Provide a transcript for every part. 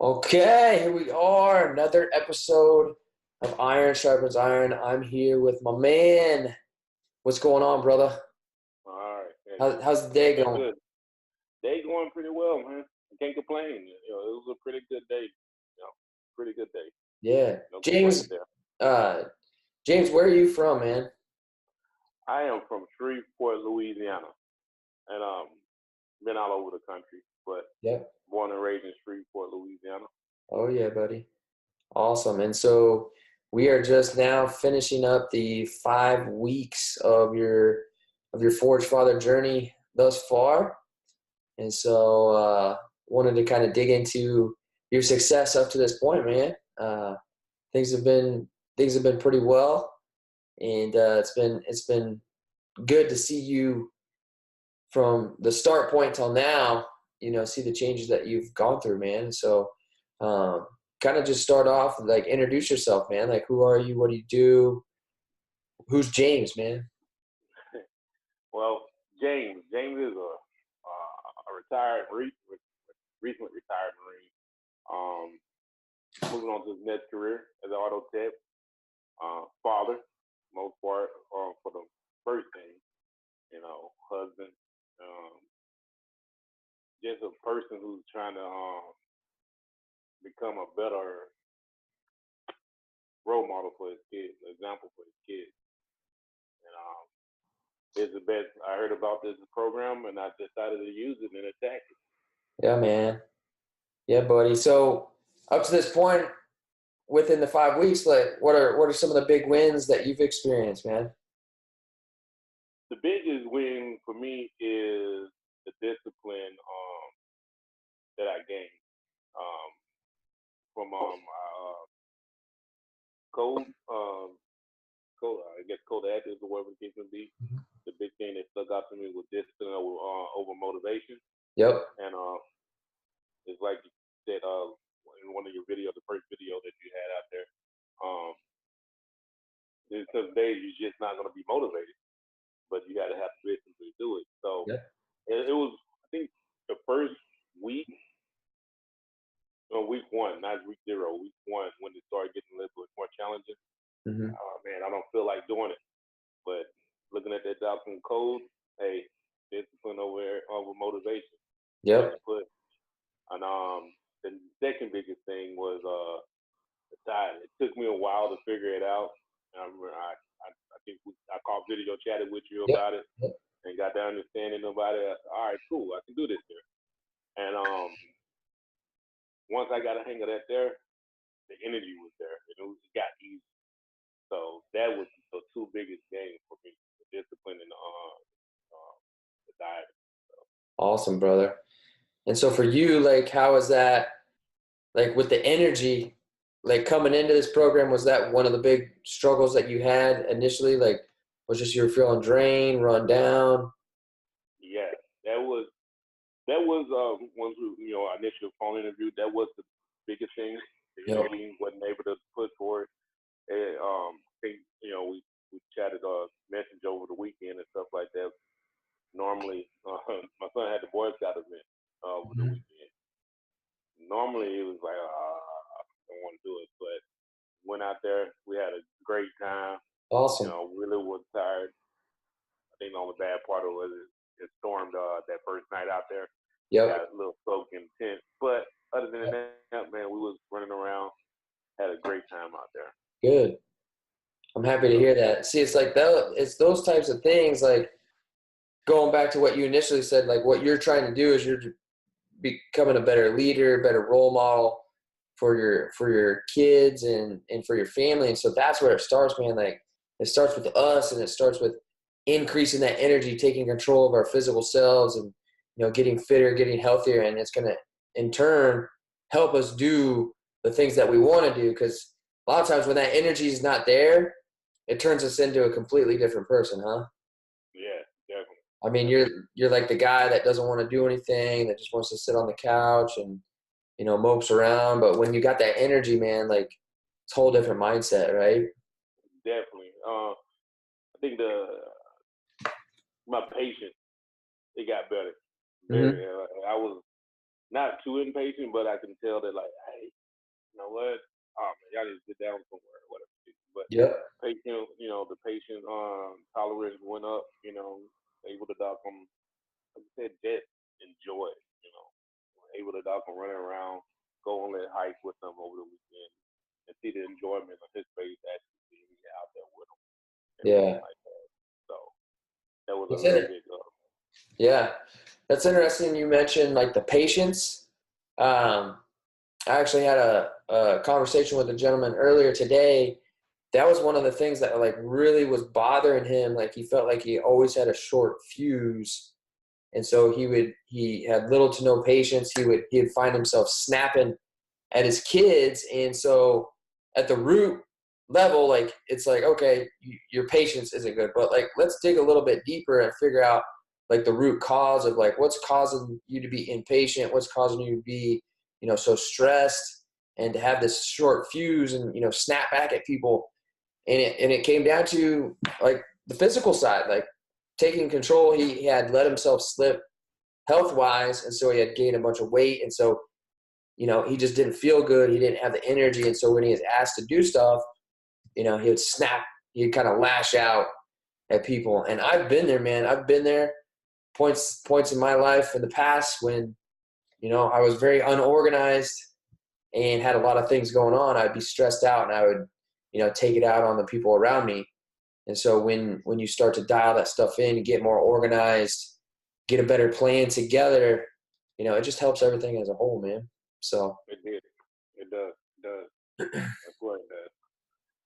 Okay, here we are. Another episode of Iron Sharpens Iron. I'm here with my man. What's going on, brother? All right. Yeah, How's the day good, going? good. Day going pretty well, man. I can't complain. It was a pretty good day. Pretty good day. Yeah. No complaints James, there. uh, James, where are you from, man? I am from Shreveport, Louisiana, and been all over the country, but Yep. born and raised in Shreveport, Louisiana. Oh, yeah, buddy. Awesome. And so we are just now finishing up the 5 weeks of your Forge Father journey thus far. And so wanted to kind of dig into your success up to this point, man. Things have been pretty well, and it's been good to see you from the start point till now. See the changes that you've gone through, man. So, kind of just start off like introduce yourself, man. Like, who are you? What do you do? Who's James, man? Well, James is a recently retired Marine. Moving on to his next career as an auto tech. Father, most part, for the first thing. Husband, um, just a person who's trying to become a better role model for his kids, example for his kids. And it's the best. I heard about this program and I decided to use it and attack it. Yeah, man. Yeah, buddy. So up to this point, within the 5 weeks, like what are some of the big wins that you've experienced, man? The biggest win for me is the discipline that I gained from code, I guess code actors or whatever the case may be. The big thing that stuck out to me was discipline over motivation. Yep. And it's like you said in one of your videos, the first video that you had out there, um, there's some days you're just not going to be motivated, but you got to have the discipline to do it. So Yep. it was, I think, the first week, no, week one, not week zero, week one, when it started getting a little bit more challenging. Mm-hmm. Man, I don't feel like doing it. But looking at that job from code, hey, discipline over motivation. That's Yep. put. And the second biggest thing was the time. It took me a while to figure it out. And I remember I think I called video chatted with you Yep. about it Yep. and got the understanding about it. I said, all right, cool, I can do this here. And once I got a hang of that there, the energy was there and it got easy. So that was the two biggest games for me: the discipline and the diet. So, Awesome, brother. And so for you, like, how is that, like, with the energy, like, coming into this program, was that one of the big struggles that you had initially? Like, was just you were feeling drained, run down? yeah, that was once we, our initial phone interview. That was the biggest thing. The Yep. energy wasn't able to put forward. And, I think we chatted message over the weekend and stuff like that. Normally, my son had the Boy Scout event over the Mhm. weekend. Normally, it was like I don't want to do it, but went out there. We had a great time. Awesome. Really was tired. I think the only bad part of it was it stormed that first night out there. Yep. Got a little soaked in the tent. But other than that, man, we was running around, had a great time out there. Good. I'm happy to So hear that. See, it's like that. It's those types of things, like going back to what you initially said, like what you're trying to do is you're becoming a better leader, better role model for your kids and for your family. And so that's where it starts, man. Like, it starts with us, and it starts with increasing that energy, taking control of our physical selves, and getting fitter, getting healthier, and it's going to in turn help us do the things that we want to do. Because a lot of times when that energy is not there, it turns us into a completely different person, huh? yeah, definitely, I mean, definitely. you're like the guy that doesn't want to do anything, that just wants to sit on the couch and mopes around. But when you got that energy, man, like, it's a whole different mindset, right? Definitely. I think my patience it got better. Mm-hmm. Very. I was not too impatient, but I can tell that like, hey, you know what? Oh man, y'all need to sit down somewhere or whatever. But Yep. patient, the patient tolerance went up. Able to dock them, like I said, just enjoy it. Able to dock them running around, go on that hike with them over the weekend, and see the enjoyment of his face actually being out there with them and Yeah. everything like that. So that was a That's real it. big. Yeah. That's interesting. You mentioned like the patience. I actually had a conversation with a gentleman earlier today. That was one of the things that like really was bothering him. Like he felt like he always had a short fuse. And so he had little to no patience. He'd find himself snapping at his kids. And so at the root level, like, it's like, okay, your patience isn't good, but like, let's dig a little bit deeper and figure out like the root cause of like, what's causing you to be impatient? What's causing you to be, so stressed and to have this short fuse and, snap back at people. And it came down to like the physical side, like taking control. He had let himself slip health wise. And so he had gained a bunch of weight. And so, he just didn't feel good. He didn't have the energy. And so when he was asked to do stuff, he would snap, he'd kind of lash out at people. And I've been there, man. I've been there points in my life in the past when, I was very unorganized and had a lot of things going on. I'd be stressed out and I would, take it out on the people around me. And so when you start to dial that stuff in, get more organized, get a better plan together, it just helps everything as a whole, man. So It did. It does. It does. That's what it does.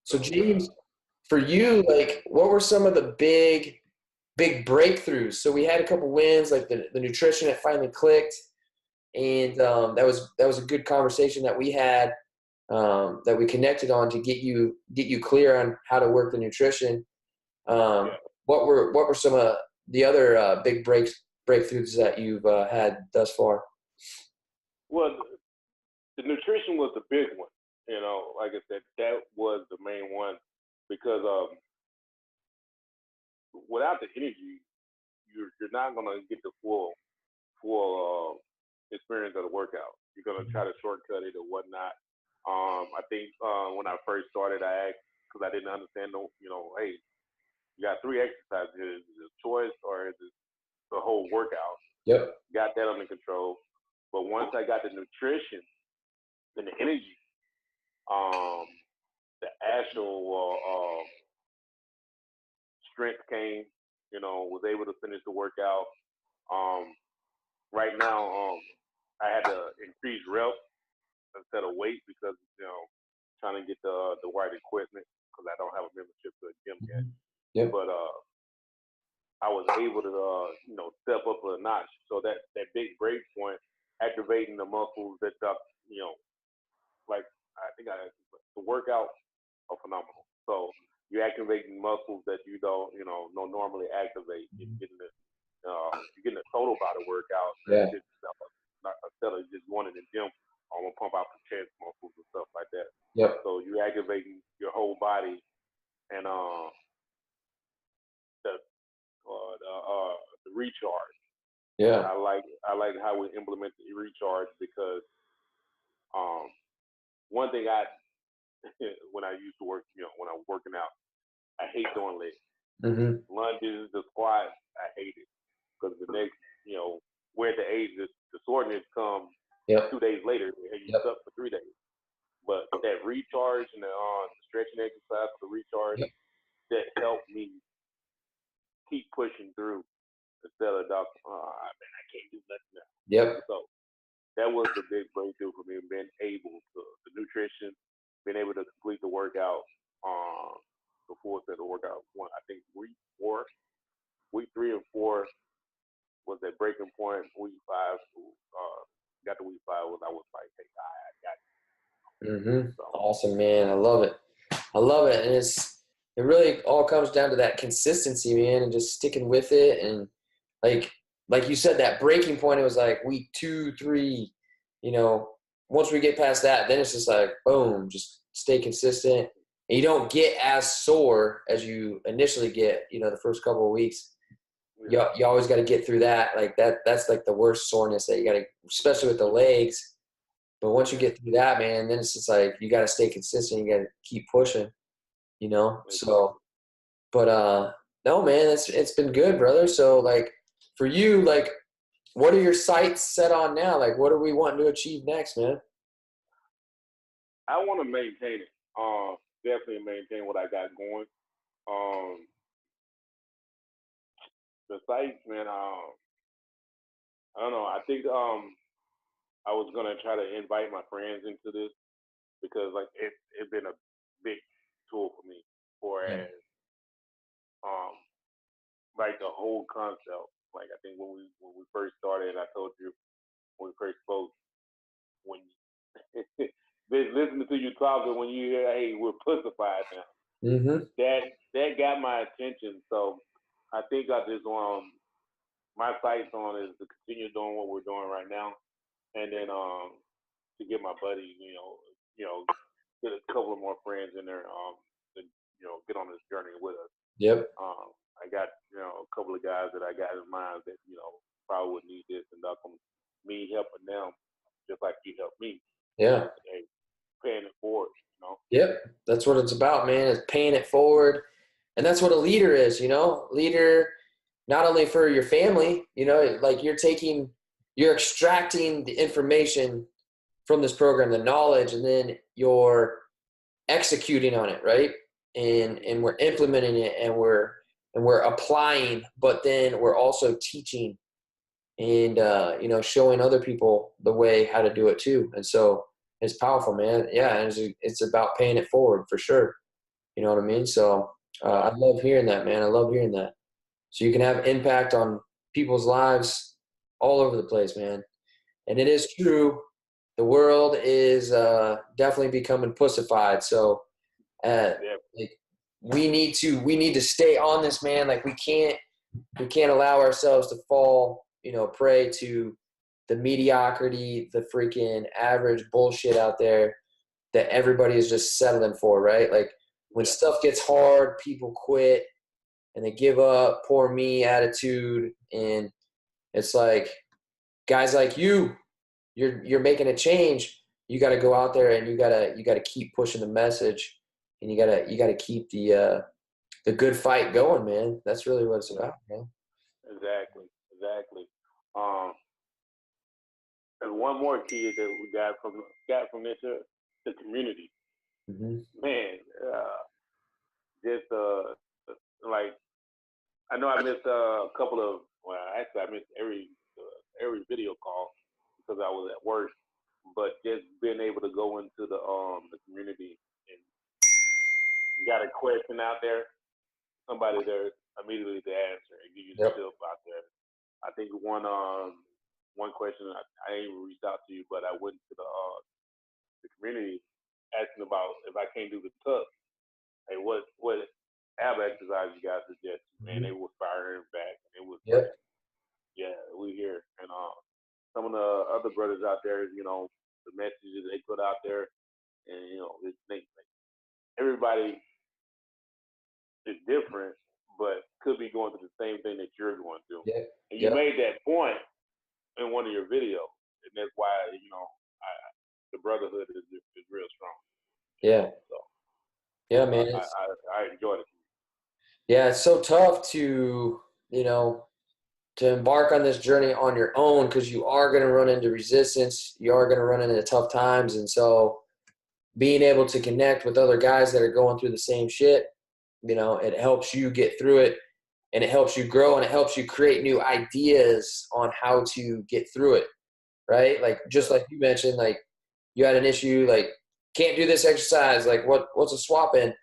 So James, for you, like, what were some of the big breakthroughs? So we had a couple wins, like the nutrition, it finally clicked, and that was a good conversation that we had, that we connected on to get you clear on how to work the nutrition. Yeah. What were some of the other big breakthroughs that you've had thus far? Well, the nutrition was the big one. Like I said, that was the main one because without the energy, you're not gonna get the full experience of the workout. You're gonna try to shortcut it or whatnot. I think when I first started, I asked because I didn't understand. Hey, you got 3 exercises. Is it a choice or is it the whole workout? Yep. Got that under control. But once I got the nutrition and the energy, the actual strength came. Was able to finish the workout. Right now, I had to increase reps instead of weight because trying to get the right equipment because I don't have a membership to a gym yet. Yep. But I was able to step up a notch. So that big break point, activating the muscles that like I think the workout are phenomenal. So you're activating muscles that you don't normally activate. You're getting a total body workout. Yeah. Instead of just going in the gym, I'm gonna pump out the chest muscles and stuff like that. Yep. So you're activating your whole body, and the recharge. Yeah. I like how we implement the recharge because one thing when I used to work, when I was working out, I hate doing legs. Mm-hmm. Lunges, the squats, I hate it because the next, we're at the age that the soreness comes 2 days later and you stuck for 3 days. But that recharge and the stretching exercise for the recharge, that helped me keep pushing through instead of man, I can't do nothing now. Yep. So that was the big breakthrough for me, being able to the nutrition, being able to complete the workout, the full set of workout. I think week 3 and 4 was that breaking point. Week 5, got to week 5 I was like, hey, I got it. Mm-hmm. So. Awesome, man. I love it. And it really all comes down to that consistency, man, and just sticking with it. And like you said, that breaking point, it was like week 2, 3, once we get past that, then it's just like, boom, just stay consistent. And you don't get as sore as you initially get, the first couple of weeks. you always got to get through that. Like that's like the worst soreness that you got to, especially with the legs. But once you get through that, man, then it's just like you got to stay consistent. You got to keep pushing, you know. So, but no, man, it's been good, brother. So like for you, like, what are your sights set on now? Like, what are we wanting to achieve next, man? I want to maintain it. Definitely maintain what I got going. Um, the sites, man. I don't know. I think I was gonna try to invite my friends into this because like it's been a big tool for me for Yeah. as um like the whole concept. Like I think when we first started, I told you when we first spoke, when listening to you talking, when you hear, hey, we're pussified now, Mm-hmm. that got my attention. So I think I just my sights on is to continue doing what we're doing right now, and then to get my buddy, get a couple of more friends in there, to get on this journey with us. Yep. I got a couple of guys that I got in mind that probably would need this, and that's me helping them just like you helped me. Yeah. Hey, paying it forward, Yep. That's what it's about, man, is paying it forward. And that's what a leader is, you know, leader, not only for your family, you know, like you're extracting the information from this program, the knowledge, and then you're executing on it, right? And we're implementing it and we're applying, but then we're also teaching and showing other people the way how to do it too. And so it's powerful, man. Yeah, and it's about paying it forward for sure. You know what I mean? So I love hearing that, man. I love hearing that. So you can have impact on people's lives all over the place, man. And it is true. The world is definitely becoming pussified. So yeah, like we need to stay on this, man. Like we can't allow ourselves to fall, prey to the mediocrity, the freaking average bullshit out there that everybody is just settling for, right? Like when yeah, stuff gets hard, people quit and they give up, poor me attitude. And it's like guys like you're making a change. You got to go out there and you got to keep pushing the message, and you got to keep the good fight going, man. That's really what it's about, man. exactly. Um, and one more key that we got from this, the community. Mm-hmm. Man, just like I know I missed a couple of. Well, actually, I missed every video call because I was at work. But just being able to go into the community and you got a question out there, somebody there immediately to answer and give you the Yep. tip out there. I think one question I ain't even reached out to you, but I went to the community asking about if I can't do the tuck. Hey, what ab exercise you guys suggest? Man, Mm-hmm. they were firing back, and it was like, Yep. yeah, we here. And some of the other brothers out there, the messages they put out there, and everybody is different, but could be going through the same thing that you're going through. Yep. And you Yep. made that point in one of your videos, and that's why the brotherhood is real strong. Yeah. So Yeah, so man. I enjoyed it. Yeah, it's so tough you know, to embark on this journey on your own because you are going to run into resistance. You are going to run into tough times. And so being able to connect with other guys that are going through the same shit, it helps you get through it and it helps you grow and it helps you create new ideas on how to get through it. Right. Like, just like you mentioned, like you had an issue, like can't do this exercise. Like what's a swap in?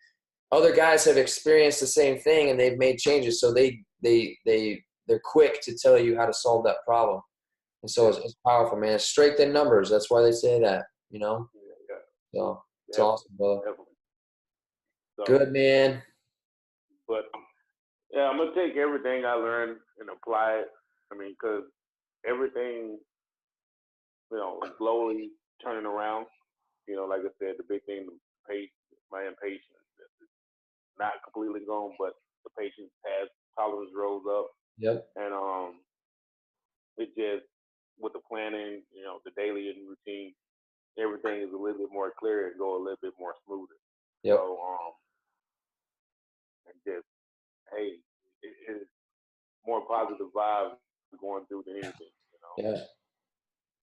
Other guys have experienced the same thing and they've made changes. So they're quick to tell you how to solve that problem. And so it's powerful, man. It's strength in numbers. That's why they say that, you know? Yeah, So it's definitely, awesome, brother. definitely. So, Good, man. but yeah, I'm gonna take everything I learned and apply it. I mean, because everything, is slowly turning around. Like I said, the big thing, my impatience, is not completely gone, but the patience has tolerance rose up. Yep. And it just with the planning, the daily routine, everything is a little bit more clear and go a little bit more smoother. Yep. So and just hey, it's more positive vibes going through than anything. Yeah.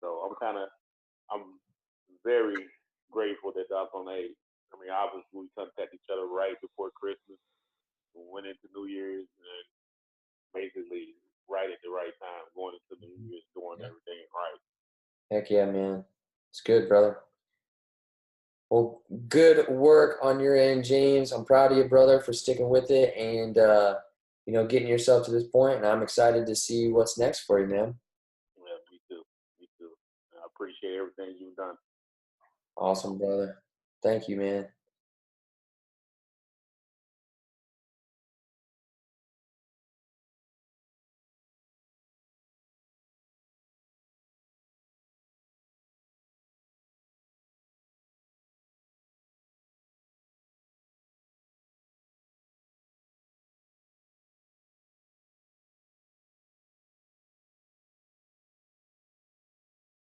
So I'm very grateful that Doc on A. I mean, obviously we contacted each other right before Christmas, went into New Year's, and basically right at the right time, going into New Year's, doing Yeah. everything right. Heck yeah, man. It's good, brother. Well, good work on your end, James. I'm proud of you, brother, for sticking with it and getting yourself to this point. And I'm excited to see what's next for you, man. Yeah, me too. Me too. I appreciate everything you've done. Awesome, brother. Thank you, man.